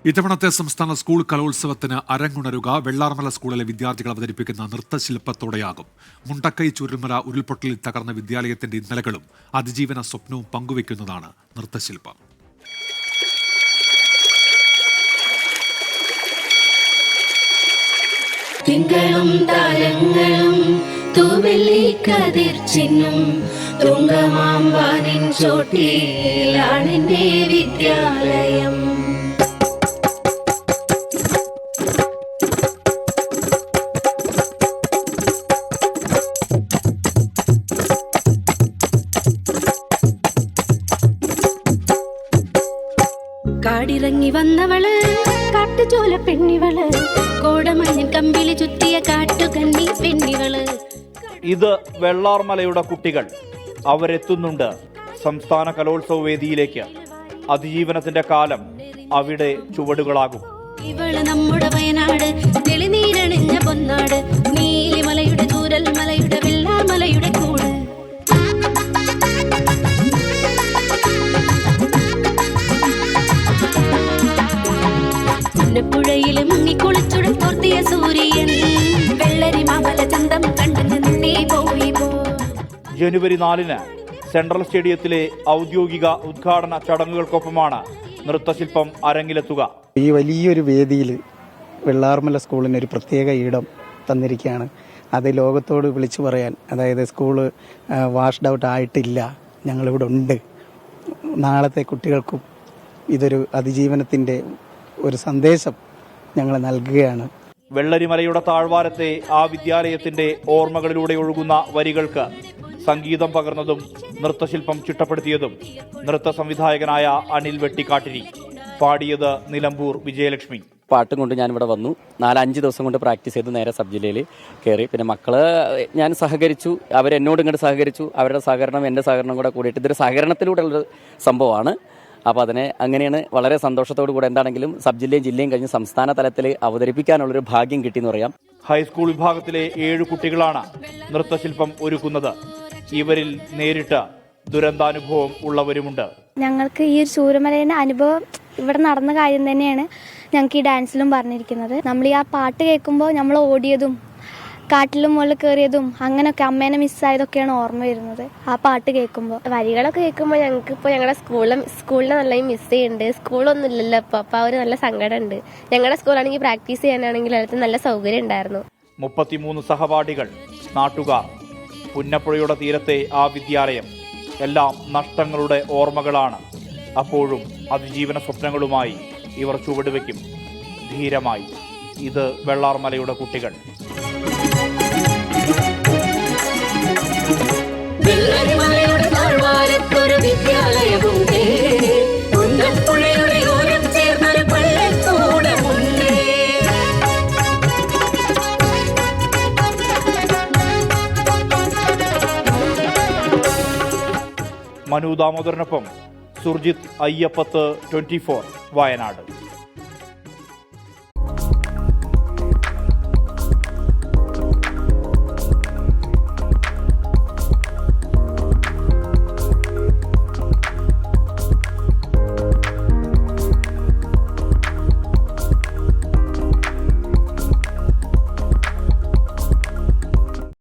ഇത്തവണത്തെ സംസ്ഥാന സ്കൂൾ കലോത്സവത്തിന് അരങ്ങുണരുക വെള്ളാർമല സ്കൂളിലെ വിദ്യാർത്ഥികൾ അവതരിപ്പിക്കുന്ന നൃത്തശില്പത്തോടെയാകും. മുണ്ടക്കൈ ചുരുൾമല ഉരുൾപൊട്ടലിൽ തകർന്ന വിദ്യാലയത്തിന്റെ ഇന്നലകളും അതിജീവന സ്വപ്നവും പങ്കുവയ്ക്കുന്നതാണ് നൃത്തശില്പം. തിങ്കളും താരങ്ങളും തൂവെള്ളി കതിർച്ചിന്നും തുങ്കമാമ്പാനിൻ ചോട്ടിലാണെന്റെ വിദ്യാലയം. കാടിറങ്ങി വന്നവള് കാട്ടുചോല പെണ്ണിവള് കോടമഞ്ഞൻ കമ്പിളി ചുറ്റിയ കാട്ടുകന്നി പെണ്ണിവള്. ഇത് വെള്ളാർമലയുടെ കുട്ടികൾ. അവരെത്തുന്നുണ്ട് സംസ്ഥാന കലോത്സവ വേദിയിലേക്ക്. അതിജീവനത്തിന്റെ കാലം അവിടെ ചുവടുകളാകും. ഇവള് നമ്മുടെ വയനാട്, തെളിനീരണിഞ്ഞ പൊന്നാട്, നീലിമലയുടെ ചൂരൽ മലയുടെ വെള്ളാർമലയുടെ കൂട്. പുഴയില് മുങ്ങിക്കുളിച്ചുടൻ തോർത്തിയ സൂര്യൻ വെള്ളരി മാമല ചന്തം കണ്ടു പോയി. ജനുവരി 4-ന് സെൻട്രൽ സ്റ്റേഡിയത്തിലെ ഔദ്യോഗിക ഉദ്ഘാടന ചടങ്ങുകൾക്കൊപ്പമാണ് നൃത്തശില്പം അരങ്ങിലെത്തുക. ഈ വലിയൊരു വേദിയിൽ വെള്ളാർമല സ്കൂളിന് ഒരു പ്രത്യേക ഇടം തന്നിരിക്കുകയാണ്. അത് ലോകത്തോട് വിളിച്ചു പറയാൻ, അതായത് സ്കൂള് വാഷ്ഡ് ഔട്ട് ആയിട്ടില്ല, ഞങ്ങളിവിടെ ഉണ്ട്. നാളത്തെ കുട്ടികൾക്കും ഇതൊരു അതിജീവനത്തിൻ്റെ ഒരു സന്ദേശം ഞങ്ങൾ നൽകുകയാണ്. വെള്ളരിമലയുടെ താഴ്വാരത്തെ ആ വിദ്യാലയത്തിന്റെ ഓർമ്മകളിലൂടെ ഒഴുകുന്ന വരികൾക്ക് സംഗീതം പകർന്നതും നൃത്തശില്പം ചിട്ടപ്പെടുത്തിയതും നൃത്ത സംവിധായകനായ അനിൽ വെട്ടിക്കാട്ടിരി. പാടിയത് നിലമ്പൂർ വിജയലക്ഷ്മി. പാട്ടും കൊണ്ട് ഞാനിവിടെ വന്നു. 4-5 ദിവസം കൊണ്ട് പ്രാക്ടീസ് ചെയ്ത് നേരെ സബ് ജില്ലയിൽ കയറി. പിന്നെ മക്കള് ഞാൻ സഹകരിച്ചു, അവരെന്നോട് ഇങ്ങോട്ട് സഹകരിച്ചു. അവരുടെ സഹകരണം എൻ്റെ സഹകരണം കൂടെ കൂടിയിട്ട് ഇതൊരു സഹകരണത്തിലൂടെയുള്ളൊരു സംഭവമാണ്. അപ്പോൾ അതിനെ അങ്ങനെയാണ് വളരെ സന്തോഷത്തോടു കൂടെ എന്താണെങ്കിലും സബ് ജില്ലയും ജില്ലയും കഴിഞ്ഞ് സംസ്ഥാന തലത്തിൽ അവതരിപ്പിക്കാനുള്ളൊരു ഭാഗ്യം കിട്ടിയെന്ന് പറയാം. ഹൈസ്കൂൾ വിഭാഗത്തിലെ 7 കുട്ടികളാണ് നൃത്തശില്പം ഒരുക്കുന്നത്. ഇവരിൽ നേരിട്ട് ദുരന്താനുഭവം ഉള്ളവരുമുണ്ട്. ഞങ്ങൾക്ക് ഈ ഒരു ചൂരമലയുടെ അനുഭവം ഇവിടെ നടന്ന കാര്യം തന്നെയാണ് ഞങ്ങൾക്ക് ഈ ഡാൻസിലും പറഞ്ഞിരിക്കുന്നത്. നമ്മൾ ഈ ആ പാട്ട് കേൾക്കുമ്പോൾ നമ്മൾ ഓടിയതും കാട്ടിലും മുകളിൽ കയറിയതും അങ്ങനെയൊക്കെ അമ്മേനെ മിസ്സായതൊക്കെയാണ് ഓർമ്മ വരുന്നത് ആ പാട്ട് കേൾക്കുമ്പോൾ. വരികളൊക്കെ കേൾക്കുമ്പോൾ ഞങ്ങൾക്ക് ഇപ്പോൾ ഞങ്ങളുടെ സ്കൂളിനെ നല്ല മിസ് ചെയ്യുന്നുണ്ട്. സ്കൂളൊന്നും ഇല്ലല്ലോ അപ്പോൾ ഒരു നല്ല സങ്കടമുണ്ട്. ഞങ്ങളുടെ സ്കൂളാണെങ്കിൽ പ്രാക്ടീസ് ചെയ്യാനാണെങ്കിൽ അതിനകത്ത് നല്ല സൗകര്യം ഉണ്ടായിരുന്നു. 33 സഹപാഠികൾ, നാട്ടുകാർ, പുന്നപ്പുഴയുടെ തീരത്തെ ആ വിദ്യാലയം എല്ലാം നഷ്ടങ്ങളുടെ ഓർമ്മകളാണ്. അപ്പോഴും അതിജീവന സ്വപ്നങ്ങളുമായി ഇവർ ചുവടുവെക്കും ധീരമായി. ഇത് വെള്ളാർമലയുടെ കുട്ടികൾ. മനു ദാമോദരനൊപ്പം സുർജിത്ത് അയ്യപ്പത്ത്, 24 വയനാട്.